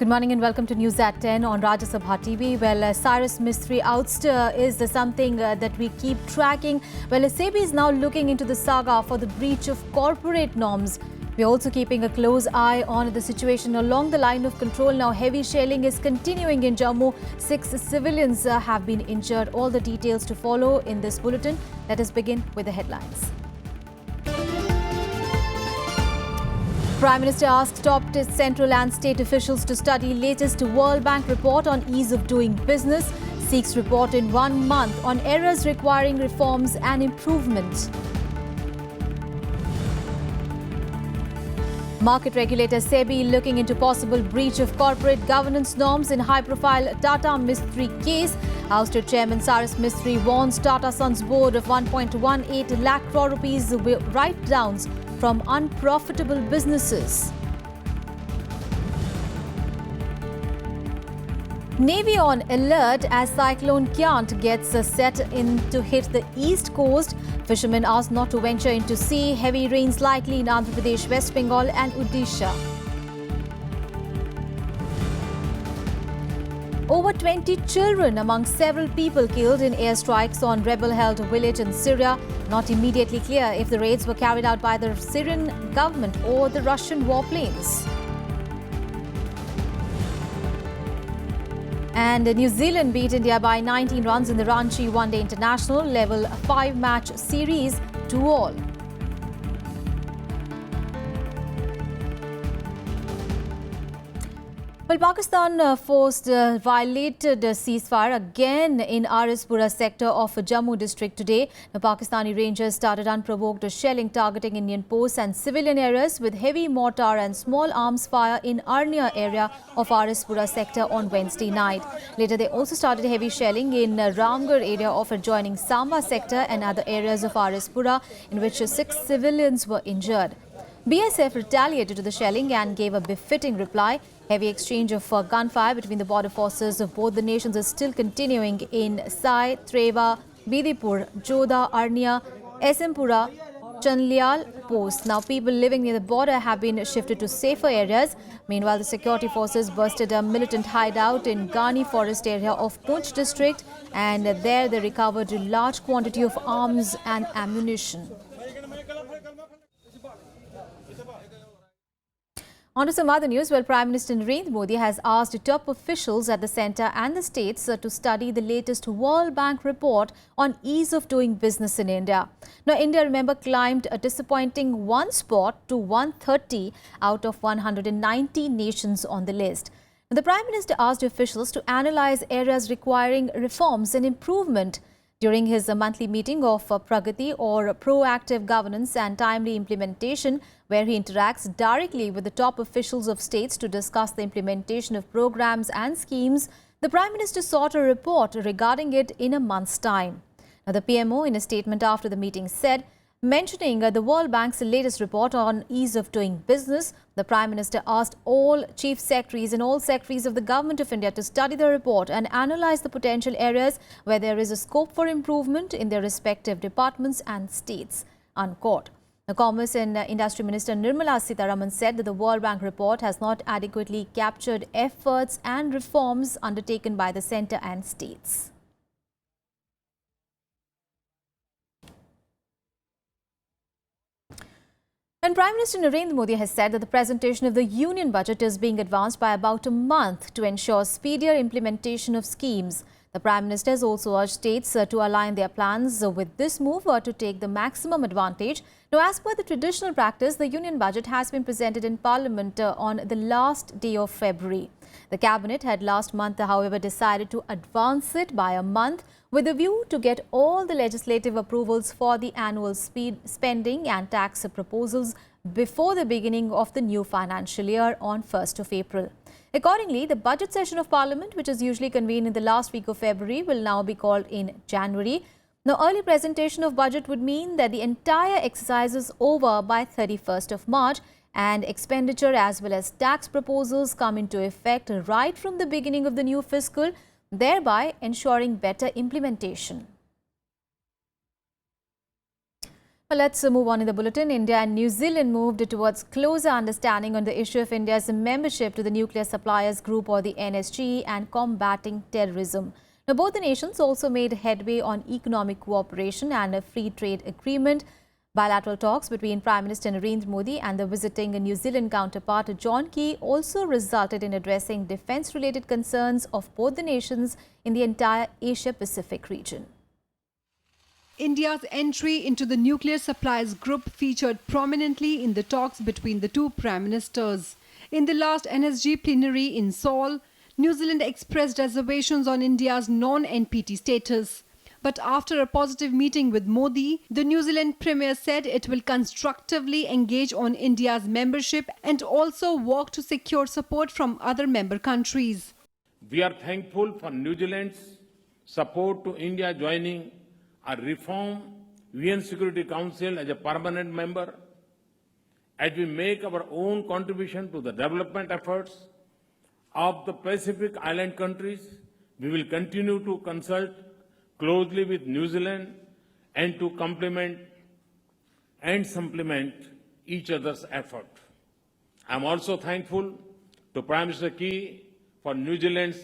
morning and welcome to News at 10 on Rajya Sabha TV. Well, Cyrus Mistry ouster is something that we keep tracking. Well, SEBI is now looking into the saga for the breach of corporate norms. We're also keeping a close eye on the situation along the line of control. Now, heavy shelling is continuing in Jammu. 6 civilians have been injured. All the details to follow in this bulletin. Let us begin with the headlines. Prime Minister asks top central and state officials to study latest World Bank report on ease of doing business. Seeks report in 1 month on errors requiring reforms and improvement. Market regulator SEBI looking into possible breach of corporate governance norms in high-profile Tata Mistry case. Ousted Chairman Cyrus Mistry warns Tata Sons board of 1.18 lakh crore rupees write-downs from unprofitable businesses. Navy on alert as Cyclone Chianti gets set to hit the east coast. Fishermen asked not to venture into sea. Heavy rains likely in Andhra Pradesh, West Bengal and Odisha. Over 20 children among several people killed in airstrikes on rebel-held village in Syria. Not immediately clear if the raids were carried out by the Syrian government or the Russian warplanes. And New Zealand beat India by 19 runs in the Ranchi One-Day International Level 5-match series 2-all. Well, Pakistan violated ceasefire again in Arispura sector of Jammu district today. The Pakistani Rangers started unprovoked shelling targeting Indian posts and civilian areas with heavy mortar and small arms fire in Arnia area of Arispura sector on Wednesday night. Later, they also started heavy shelling in Ramgarh area of adjoining Samba sector and other areas of Arispura, in which 6 civilians were injured. BSF retaliated to the shelling and gave a befitting reply. Heavy exchange of gunfire between the border forces of both the nations is still continuing in Sai, Treva, Bidipur, Joda, Arnia, Esempura, Chanlial posts. Now, people living near the border have been shifted to safer areas. Meanwhile, the security forces busted a militant hideout in Gani forest area of Poonch district, and there they recovered a large quantity of arms and ammunition. On to some other news. Well, Prime Minister Narendra Modi has asked top officials at the centre and the states to study the latest World Bank report on ease of doing business in India. Now, India, remember, climbed a disappointing 1 spot to 130 out of 190 nations on the list. The Prime Minister asked officials to analyse areas requiring reforms and improvement. During his monthly meeting of Pragati or proactive governance and timely implementation, where he interacts directly with the top officials of states to discuss the implementation of programs and schemes, the Prime Minister sought a report regarding it in a month's time. Now, the PMO, in a statement after the meeting, said, mentioning the World Bank's latest report on ease of doing business, the Prime Minister asked all Chief Secretaries and all Secretaries of the Government of India to study the report and analyse the potential areas where there is a scope for improvement in their respective departments and states. Unquote. The Commerce and Industry Minister Nirmala Sitharaman said that the World Bank report has not adequately captured efforts and reforms undertaken by the centre and states. And Prime Minister Narendra Modi has said that the presentation of the Union Budget is being advanced by about a month to ensure speedier implementation of schemes. The Prime Minister has also urged states to align their plans with this move to take the maximum advantage. Now, as per the traditional practice, the Union Budget has been presented in Parliament on the last day of February. The Cabinet had last month, however, decided to advance it by a month with a view to get all the legislative approvals for the annual spending and tax proposals before the beginning of the new financial year on 1st of April. Accordingly, the budget session of Parliament, which is usually convened in the last week of February, will now be called in January. Now, early presentation of budget would mean that the entire exercise is over by 31st of March and expenditure as well as tax proposals come into effect right from the beginning of the new fiscal, thereby ensuring better implementation. Well, let's move on in the bulletin. India and New Zealand moved towards closer understanding on the issue of India's membership to the Nuclear Suppliers Group or the NSG and combating terrorism. Now, both the nations also made headway on economic cooperation and a free trade agreement. Bilateral talks between Prime Minister Narendra Modi and the visiting New Zealand counterpart John Key also resulted in addressing defence-related concerns of both the nations in the entire Asia-Pacific region. India's entry into the Nuclear Suppliers Group featured prominently in the talks between the two prime ministers. In the last NSG plenary in Seoul, New Zealand expressed reservations on India's non-NPT status. But after a positive meeting with Modi, the New Zealand Premier said it will constructively engage on India's membership and also work to secure support from other member countries. We are thankful for New Zealand's support to India joining a reformed UN Security Council as a permanent member. As we make our own contribution to the development efforts of the Pacific Island countries, we will continue to consult closely with New Zealand and to complement and supplement each other's effort. I am also thankful to Prime Minister Key for New Zealand's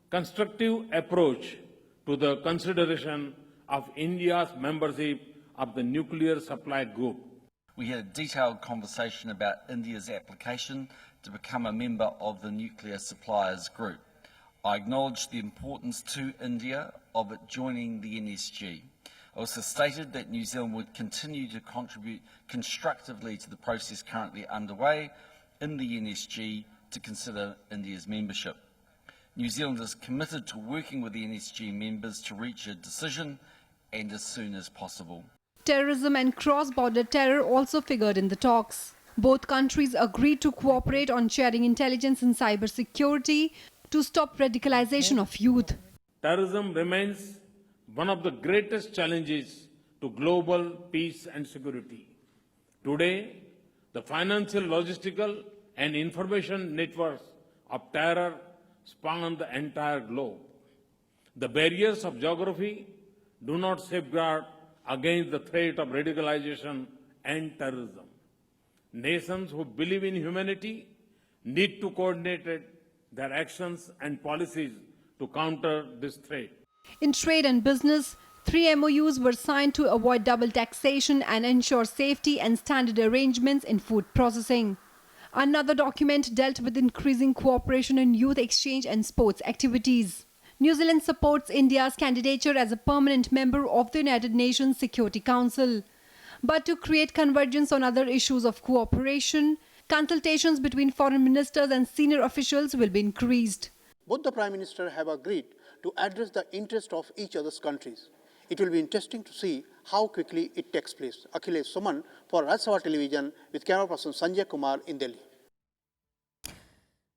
constructive approach to the consideration of India's membership of the Nuclear Supply Group. We had a detailed conversation about India's application to become a member of the Nuclear Suppliers Group. I acknowledged the importance to India of it joining the NSG. I also stated that New Zealand would continue to contribute constructively to the process currently underway in the NSG to consider India's membership. New Zealand is committed to working with the NSG members to reach a decision and as soon as possible. Terrorism and cross-border terror also figured in the talks. Both countries agreed to cooperate on sharing intelligence and cybersecurity to stop radicalization of youth. Terrorism remains one of the greatest challenges to global peace and security. Today, the financial, logistical and information networks of terror span the entire globe. The barriers of geography do not safeguard against the threat of radicalization and terrorism. Nations who believe in humanity need to coordinate their actions and policies to counter this threat. In trade and business, 3 MOUs were signed to avoid double taxation and ensure safety and standard arrangements in food processing. Another document dealt with increasing cooperation in youth exchange and sports activities. New Zealand supports India's candidature as a permanent member of the United Nations Security Council. But to create convergence on other issues of cooperation, consultations between foreign ministers and senior officials will be increased. Both the Prime Minister have agreed to address the interest of each other's countries. It will be interesting to see how quickly it takes place. Akhilesh Suman for Rajya Television with camera person Sanjay Kumar in Delhi.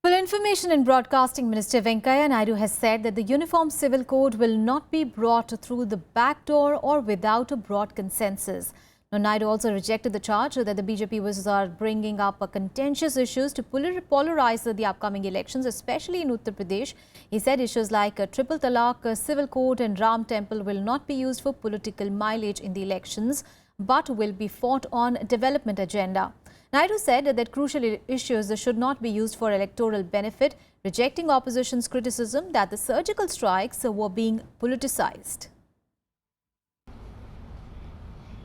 Well, Information and Broadcasting Minister Venkaiah Naidu has said that the Uniform Civil Code will not be brought through the back door or without a broad consensus. Now, Naidu also rejected the charge that the BJP was bringing up contentious issues to polarize the upcoming elections, especially in Uttar Pradesh. He said issues like triple talaq, civil code and Ram temple will not be used for political mileage in the elections, but will be fought on development agenda. Naidu said that crucial issues should not be used for electoral benefit, rejecting opposition's criticism that the surgical strikes were being politicized.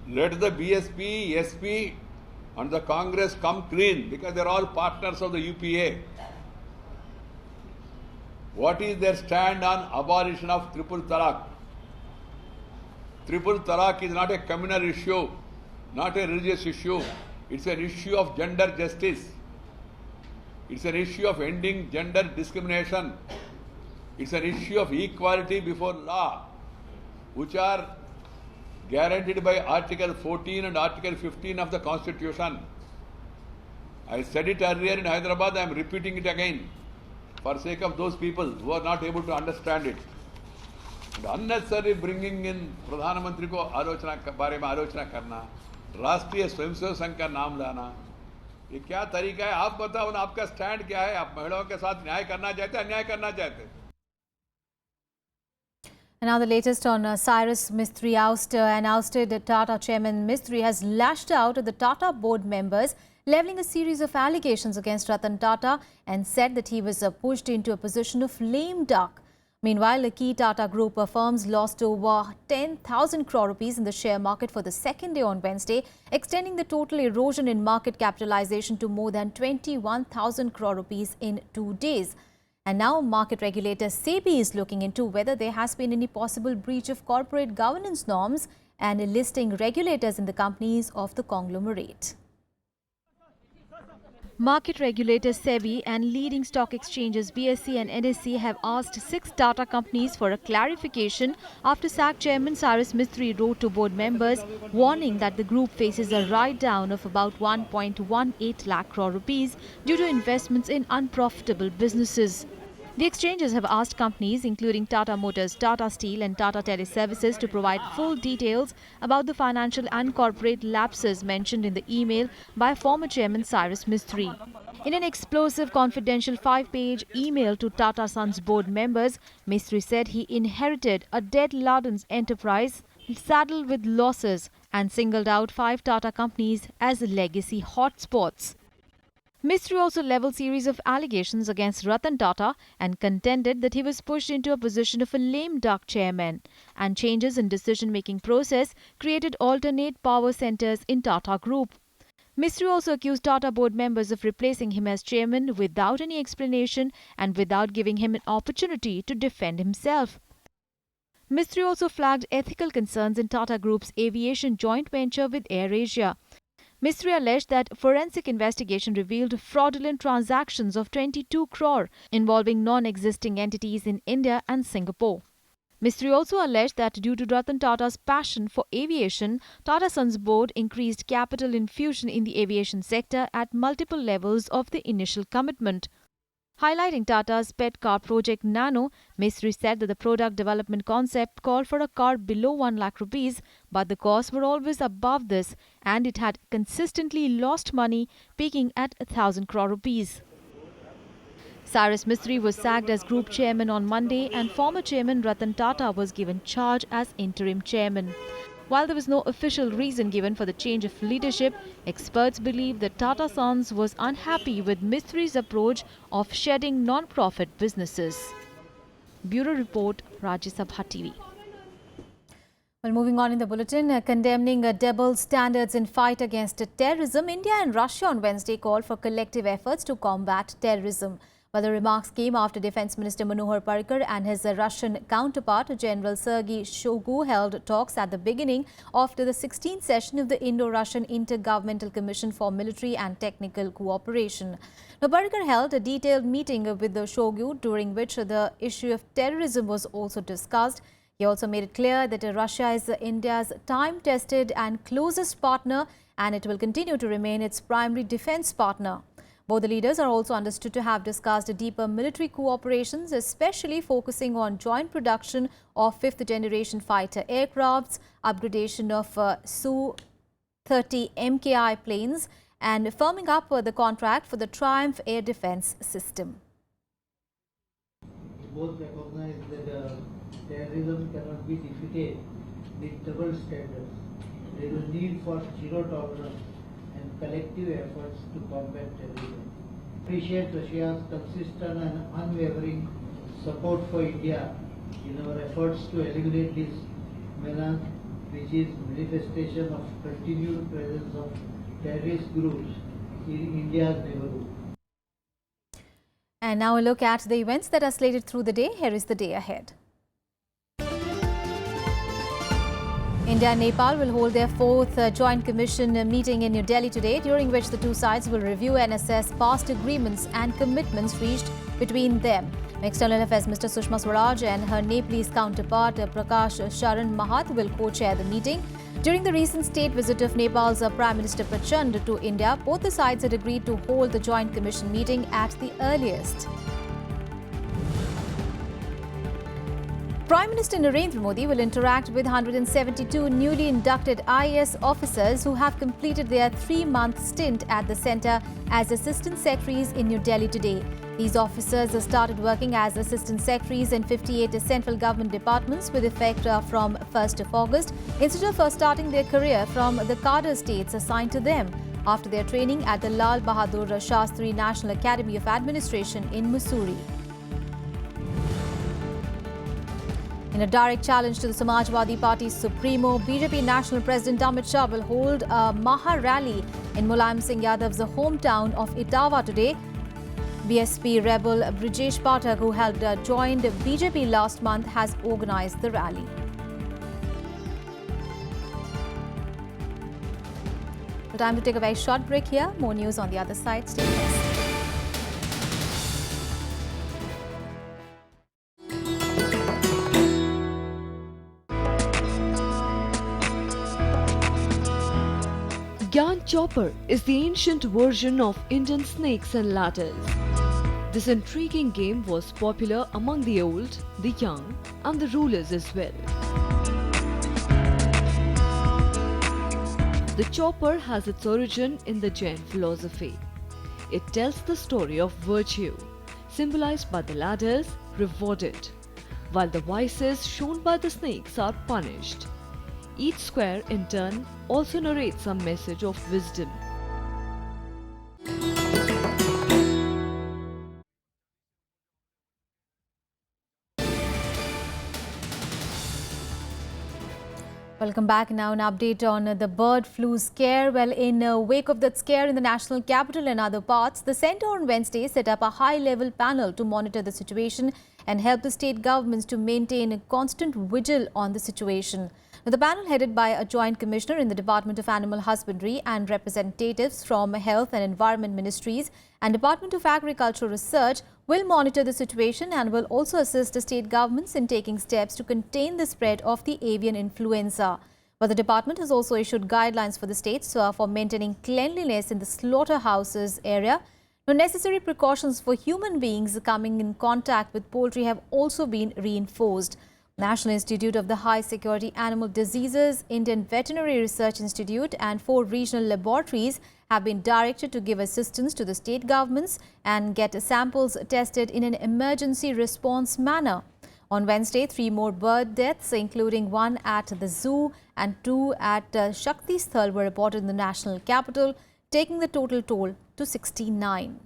Let the BSP, SP and the Congress come clean because they are all partners of the UPA. What is their stand on abolition of triple talaq? Triple talaq is not a communal issue, not a religious issue. It's an issue of gender justice. It's an issue of ending gender discrimination. It's an issue of equality before law, which are guaranteed by Article 14 and Article 15 of the Constitution. I said it earlier in Hyderabad, I am repeating it again for sake of those people who are not able to understand it. The unnecessary bringing in Pradhan Mantri ko बारे में आलोचना करना, राष्ट्रीय स्वयंसेवक संघ का नाम लाना, ये क्या तरीका है? आप बताओ ना, आपका स्टैंड क्या है? आप महिलाओं के साथ न्याय करना चाहते हैं, अन्याय करना चाहते हैं? And now the latest on Cyrus Mistry and ousted Tata chairman Mistry has lashed out at the Tata board members, levelling a series of allegations against Ratan Tata and said that he was pushed into a position of lame duck. Meanwhile, the key Tata Group firms lost over 10,000 crore rupees in the share market for the second day on Wednesday, extending the total erosion in market capitalization to more than 21,000 crore rupees in 2 days. And now market regulator SEBI is looking into whether there has been any possible breach of corporate governance norms and enlisting regulators in the companies of the conglomerate. Market regulators SEBI and leading stock exchanges BSE and NSE have asked 6 Tata companies for a clarification after SAC chairman Cyrus Mistry wrote to board members warning that the group faces a write-down of about 1.18 lakh crore rupees due to investments in unprofitable businesses. The exchanges have asked companies including Tata Motors, Tata Steel and Tata Teleservices to provide full details about the financial and corporate lapses mentioned in the email by former chairman Cyrus Mistry. In an explosive confidential 5-page email to Tata Sons board members, Mistry said he inherited a dead-laden enterprise saddled with losses and singled out 5 Tata companies as legacy hotspots. Mistry also leveled a series of allegations against Ratan Tata and contended that he was pushed into a position of a lame duck chairman, and changes in decision-making process created alternate power centers in Tata Group. Mistry also accused Tata board members of replacing him as chairman without any explanation and without giving him an opportunity to defend himself. Mistry also flagged ethical concerns in Tata Group's aviation joint venture with AirAsia. Mistry alleged that forensic investigation revealed fraudulent transactions of 22 crore involving non-existing entities in India and Singapore. Mistry also alleged that due to Ratan Tata's passion for aviation, Tata Sons board increased capital infusion in the aviation sector at multiple levels of the initial commitment. Highlighting Tata's pet car project Nano, Mistry said that the product development concept called for a car below 1 lakh rupees, but the costs were always above this and it had consistently lost money, peaking at 1,000 crore rupees. Cyrus Mistry was sacked as group chairman on Monday and former chairman Ratan Tata was given charge as interim chairman. While there was no official reason given for the change of leadership, experts believe that Tata Sons was unhappy with Mistry's approach of shedding non-profit businesses. Bureau Report, Rajya Sabha TV. Well, moving on in the bulletin, condemning double standards in fight against terrorism, India and Russia on Wednesday called for collective efforts to combat terrorism. Well, the remarks came after Defence Minister Manohar Parrikar and his Russian counterpart, General Sergei Shoigu, held talks at the beginning of the 16th session of the Indo-Russian Intergovernmental Commission for Military and Technical Cooperation. Now, Parrikar held a detailed meeting with the Shoigu, during which the issue of terrorism was also discussed. He also made it clear that Russia is India's time-tested and closest partner, and it will continue to remain its primary defence partner. Both the leaders are also understood to have discussed deeper military cooperations, especially focusing on joint production of 5th generation fighter aircrafts, upgradation of Su-30 MKI planes, and firming up the contract for the Triumph air defence system. Both recognize that terrorism cannot be defeated with double standards. There is a need for zero tolerance and collective efforts to combat terrorism. Appreciate Russia's consistent and unwavering support for India in our efforts to eliminate this menace, which is manifestation of continued presence of terrorist groups in India's neighborhood. And now a look at the events that are slated through the day. Here is the day ahead. India and Nepal will hold their 4th Joint Commission meeting in New Delhi today, during which the two sides will review and assess past agreements and commitments reached between them. External Affairs Minister Sushma Swaraj and her Nepalese counterpart Prakash Sharan Mahat will co-chair the meeting. During the recent state visit of Nepal's Prime Minister Prachand to India, both the sides had agreed to hold the Joint Commission meeting at the earliest. Prime Minister Narendra Modi will interact with 172 newly inducted IAS officers who have completed their 3-month stint at the centre as Assistant Secretaries in New Delhi today. These officers have started working as Assistant Secretaries in 58 central government departments with effect from 1st of August, instead of starting their career from the cadre states assigned to them after their training at the Lal Bahadur Shastri National Academy of Administration in Mussoorie. In a direct challenge to the Samajwadi Party's Supremo, BJP National President Amit Shah will hold a Maha rally in Mulayam Singh Yadav's hometown of Etawah today. BSP rebel Brijesh Pathak, who had joined BJP last month, has organised the rally. Time to take a very short break here. More news on the other side. Stay with us. Gyan Chopper is the ancient version of Indian snakes and ladders. This intriguing game was popular among the old, the young, and the rulers as well. The chopper has its origin in the Jain philosophy. It tells the story of virtue, symbolized by the ladders, rewarded, while the vices shown by the snakes are punished. Each square, in turn, also narrates a message of wisdom. Welcome back. Now an update on the bird flu scare. Well, in wake of that scare in the national capital and other parts, the centre on Wednesday set up a high-level panel to monitor the situation and help the state governments to maintain a constant vigil on the situation. Now, the panel, headed by a joint commissioner in the Department of Animal Husbandry and representatives from Health and Environment Ministries and Department of Agricultural Research, will monitor the situation and will also assist the state governments in taking steps to contain the spread of the avian influenza. But the department has also issued guidelines for the states for maintaining cleanliness in the slaughterhouses area. Now, necessary precautions for human beings coming in contact with poultry have also been reinforced. National Institute of the High Security Animal Diseases, Indian Veterinary Research Institute and 4 regional laboratories have been directed to give assistance to the state governments and get samples tested in an emergency response manner. On Wednesday, 3 more bird deaths, including 1 at the zoo and 2 at Shakti Sthal, were reported in the national capital, taking the total toll to 69.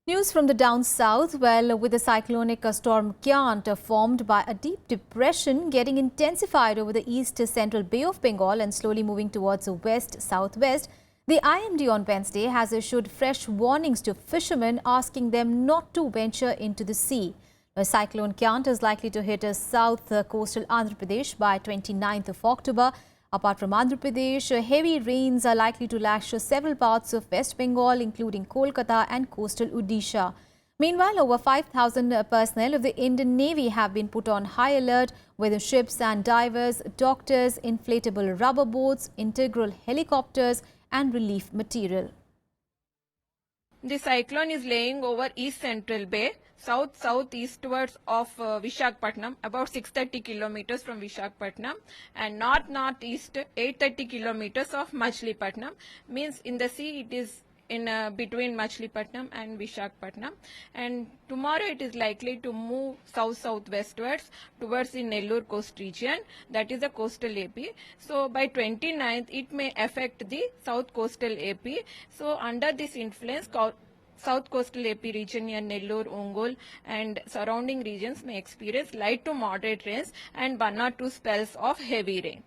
News from the down south. Well, with the cyclonic storm Chianti formed by a deep depression getting intensified over the east central Bay of Bengal and slowly moving towards the west-southwest, the IMD on Wednesday has issued fresh warnings to fishermen, asking them not to venture into the sea. The cyclone Chianti is likely to hit south coastal Andhra Pradesh by 29th of October. Apart from Andhra Pradesh, heavy rains are likely to lash several parts of West Bengal, including Kolkata and coastal Odisha. Meanwhile, over 5,000 personnel of the Indian Navy have been put on high alert, with ships and divers, doctors, inflatable rubber boats, integral helicopters and relief material. The cyclone is laying over East Central Bay, south-southeastwards of Visakhapatnam, about 630 kilometers from Visakhapatnam, and north-northeast 830 kilometers of Machilipatnam. Means in the sea it is in between Machilipatnam and Visakhapatnam. And tomorrow it is likely to move south-southwestwards towards the Nellore coast region, that is the coastal AP. So by 29th it may affect the south coastal AP. So under this influence, South coastal AP region near Nellore, Ongole and surrounding regions may experience light to moderate rains and 1 or 2 spells of heavy rain.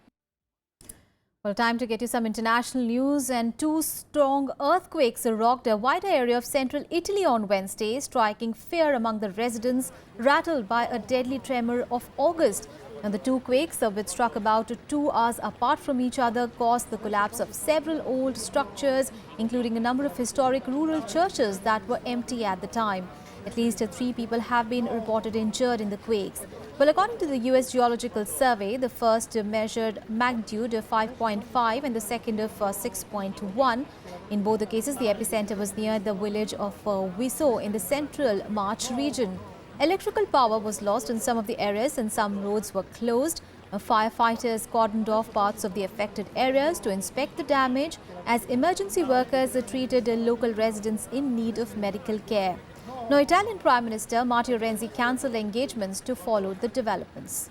Well, time to get you some international news. And 2 strong earthquakes rocked a wide area of central Italy on Wednesday, striking fear among the residents rattled by a deadly tremor of August. And the 2 quakes, which struck about 2 hours apart from each other, caused the collapse of several old structures, including a number of historic rural churches that were empty at the time. At least 3 people have been reported injured in the quakes. Well, according to the US Geological Survey, the first measured magnitude of 5.5 and the second of 6.1. In both the cases, the epicenter was near the village of Viso in the central March region. Electrical power was lost in some of the areas and some roads were closed. Firefighters cordoned off parts of the affected areas to inspect the damage as emergency workers treated local residents in need of medical care. Now, Italian Prime Minister Matteo Renzi cancelled engagements to follow the developments.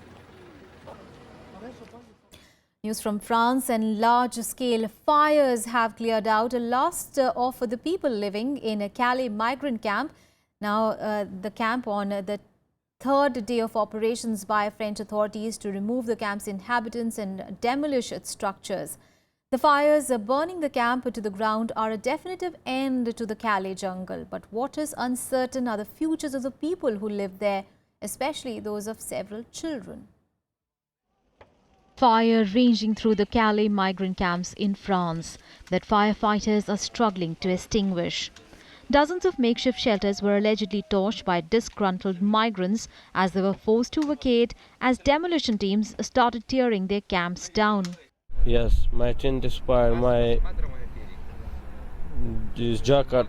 News from France, and large-scale fires have cleared out the last of the people living in a Calais migrant camp. Now, the camp on the third day of operations by French authorities to remove the camp's inhabitants and demolish its structures. The fires burning the camp to the ground are a definitive end to the Calais jungle. But what is uncertain are the futures of the people who live there, especially those of several children. Fire raging through the Calais migrant camps in France that firefighters are struggling to extinguish. Dozens of makeshift shelters were allegedly torched by disgruntled migrants as they were forced to vacate as demolition teams started tearing their camps down. Yes, my tent is fired. My this jacket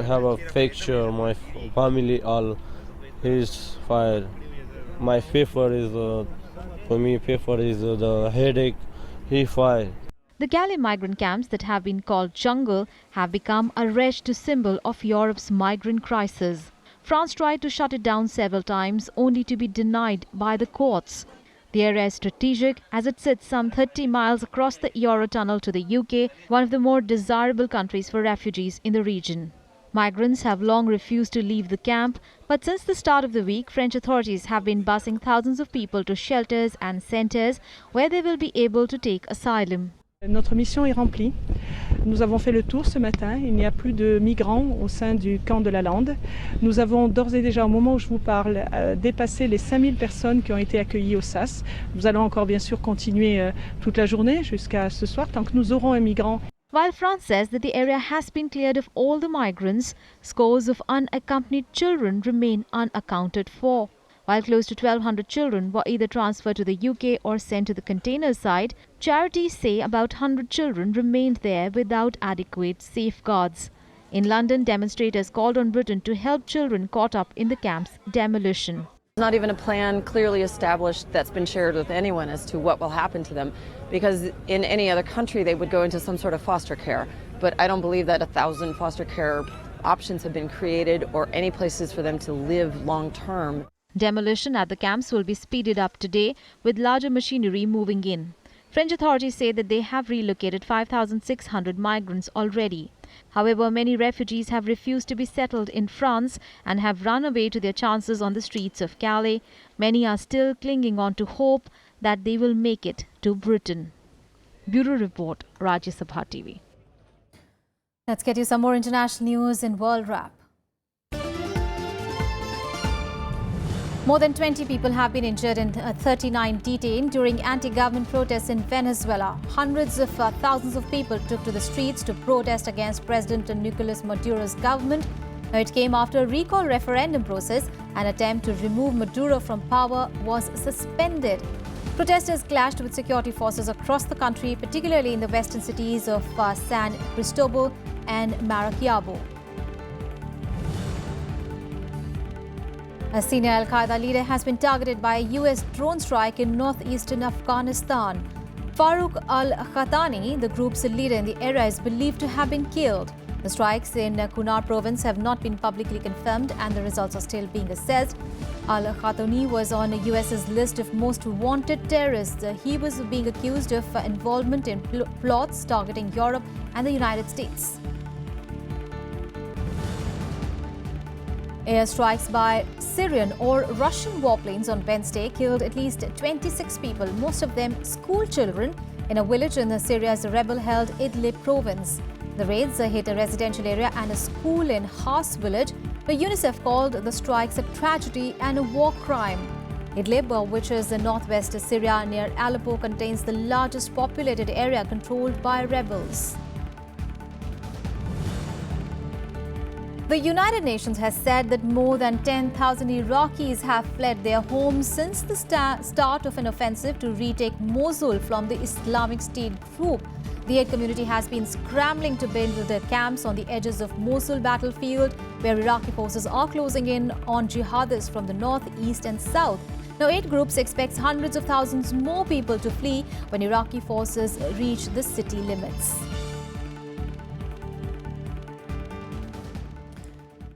have a picture. My family all is fired. My fever is for me. Fever is the headache. He fired. The Calais migrant camps that have been called jungle have become a wretched symbol of Europe's migrant crisis. France tried to shut it down several times only to be denied by the courts. The area is strategic as it sits some 30 miles across the Eurotunnel to the UK, one of the more desirable countries for refugees in the region. Migrants have long refused to leave the camp, but since the start of the week, French authorities have been busing thousands of people to shelters and centres where they will be able to take asylum. Notre mission est remplie. Nous avons fait le tour ce matin. Il n'y a plus de migrants au sein du camp de la Lande. Nous avons d'ores et déjà, au moment où je vous parle, dépassé les 5000 personnes qui ont été accueillies au SAS. Nous allons encore bien sûr continuer toute la journée jusqu'à ce soir tant que nous aurons un migrant. While France says that the area has been cleared of all the migrants, scores of unaccompanied children remain unaccounted for. While close to 1,200 children were either transferred to the UK or sent to the container site, charities say about 100 children remained there without adequate safeguards. In London, demonstrators called on Britain to help children caught up in the camp's demolition. There's not even a plan clearly established that's been shared with anyone as to what will happen to them, because in any other country they would go into some sort of foster care. But I don't believe that 1,000 foster care options have been created or any places for them to live long term. Demolition at the camps will be speeded up today with larger machinery moving in. French authorities say that they have relocated 5,600 migrants already. However, many refugees have refused to be settled in France and have run away to their chances on the streets of Calais. Many are still clinging on to hope that they will make it to Britain. Bureau Report, Rajya Sabha TV. Let's get you some more international news in World Wrap. More than 20 people have been injured and 39 detained during anti-government protests in Venezuela. Hundreds of thousands of people took to the streets to protest against President Nicolas Maduro's government. Now, it came after a recall referendum process. An attempt to remove Maduro from power was suspended. Protesters clashed with security forces across the country, particularly in the western cities of San Cristobal and Maracaibo. A senior al-Qaeda leader has been targeted by a U.S. drone strike in northeastern Afghanistan. Farooq al-Khatani, the group's leader in the area, is believed to have been killed. The strikes in Kunar province have not been publicly confirmed and the results are still being assessed. Al-Khatani was on the U.S.'s list of most wanted terrorists. He was being accused of involvement in plots targeting Europe and the United States. Airstrikes by Syrian or Russian warplanes on Wednesday killed at least 26 people, most of them school children, in a village in Syria's rebel-held Idlib province. The raids hit a residential area and a school in Hars village, where UNICEF called the strikes a tragedy and a war crime. Idlib, which is in northwest Syria near Aleppo, contains the largest populated area controlled by rebels. The United Nations has said that more than 10,000 Iraqis have fled their homes since the start of an offensive to retake Mosul from the Islamic State group. The aid community has been scrambling to build their camps on the edges of Mosul battlefield, where Iraqi forces are closing in on jihadists from the north, east and south. Now, aid groups expect hundreds of thousands more people to flee when Iraqi forces reach the city limits.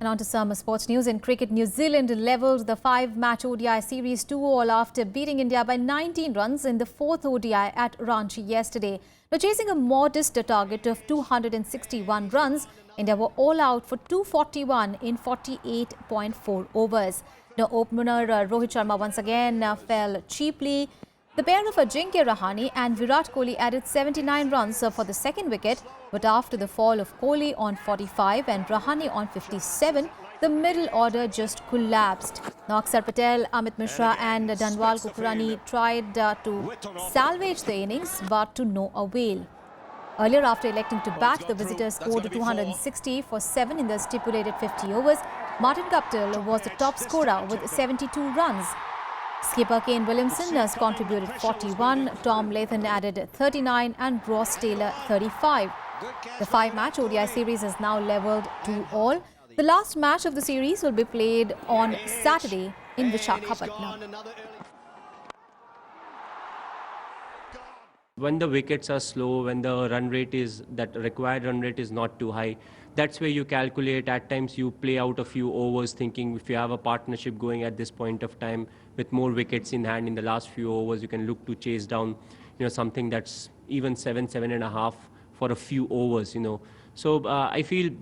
And on to some sports news. In cricket, New Zealand levelled the 5-match ODI series 2-all after beating India by 19 runs in the 4th ODI at Ranchi yesterday. Now, chasing a modest target of 261 runs, India were all out for 241 in 48.4 overs. Now, opener Rohit Sharma once again fell cheaply. The pair of Ajinkya Rahane and Virat Kohli added 79 runs for the second wicket, but after the fall of Kohli on 45 and Rahane on 57, the middle order just collapsed. Now, Akshar Patel, Amit Mishra and Dhanwal Kukurani tried to salvage the innings, but to no avail. Earlier, after electing to bat, the visitors scored 260 for 7 in the stipulated 50 overs. Martin Guptill was the top scorer with 72 runs. Skipper Kane Williamson has contributed 41, Tom Latham added 39 and Ross Taylor 35. The 5-match ODI series is now levelled 2-all. The last match of the series will be played on Saturday in Visakhapatnam. When the wickets are slow, when the run rate is, that required run rate is not too high, that's where you calculate. At times you play out a few overs thinking if you have a partnership going at this point of time with more wickets in hand in the last few overs, you can look to chase down, something that's even 7.5 for a few overs, So I feel,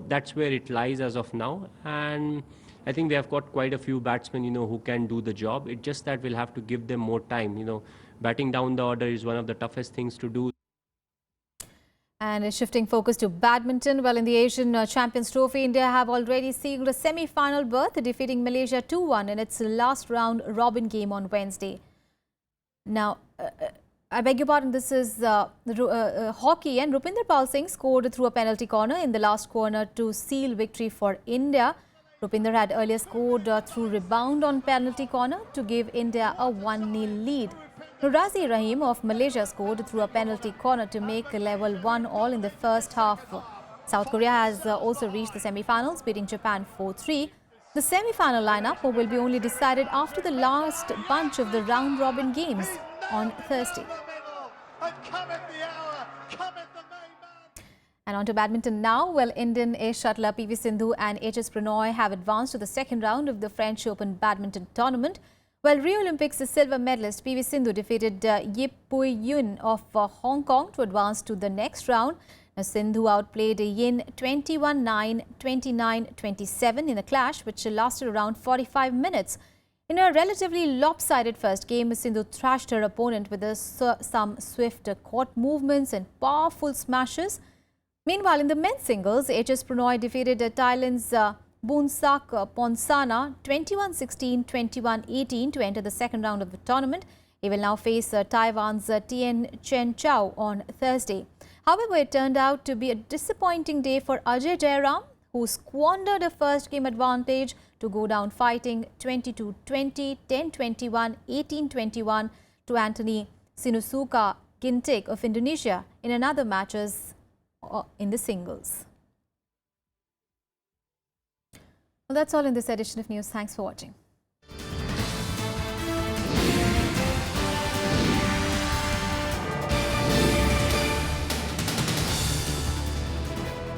that's where it lies as of now. And I think they have got quite a few batsmen, who can do the job. It's just that we'll have to give them more time, Batting down the order is one of the toughest things to do. And shifting focus to badminton, well, in the Asian Champions Trophy, India have already sealed a semi-final berth, defeating Malaysia 2-1 in its last round robin game on Wednesday. Now, I beg your pardon, this is hockey, and Rupinder Pal Singh scored through a penalty corner in the last corner to seal victory for India. Rupinder had earlier scored through rebound on penalty corner to give India a 1-0 lead. Razi Rahim of Malaysia scored through a penalty corner to make level 1-all in the first half. South Korea has also reached the semi-finals, beating Japan 4-3. The semi-final lineup will be only decided after the last bunch of the round-robin games on Thursday. And on to badminton now. Well, Indian ace shuttler PV Sindhu and HS Pranoy have advanced to the second round of the French Open badminton tournament. Well, Rio Olympics silver medalist PV Sindhu defeated Yip Pui Yun of Hong Kong to advance to the next round. Now, Sindhu outplayed Yin 21-9, 29-27 in a clash which lasted around 45 minutes. In a relatively lopsided first game, Sindhu thrashed her opponent with some swift court movements and powerful smashes. Meanwhile, in the men's singles, HS Pranoy defeated Thailand's Boonsak Ponsana 21-16, 21-18 to enter the second round of the tournament. He will now face Taiwan's Tien Chen Chow on Thursday. However, it turned out to be a disappointing day for Ajay Jairam, who squandered a first game advantage to go down fighting 22-20, 10-21, 18-21 to Anthony Sinusuka Gintik of Indonesia in another matches in the singles. Well, that's all in this edition of news. Thanks for watching.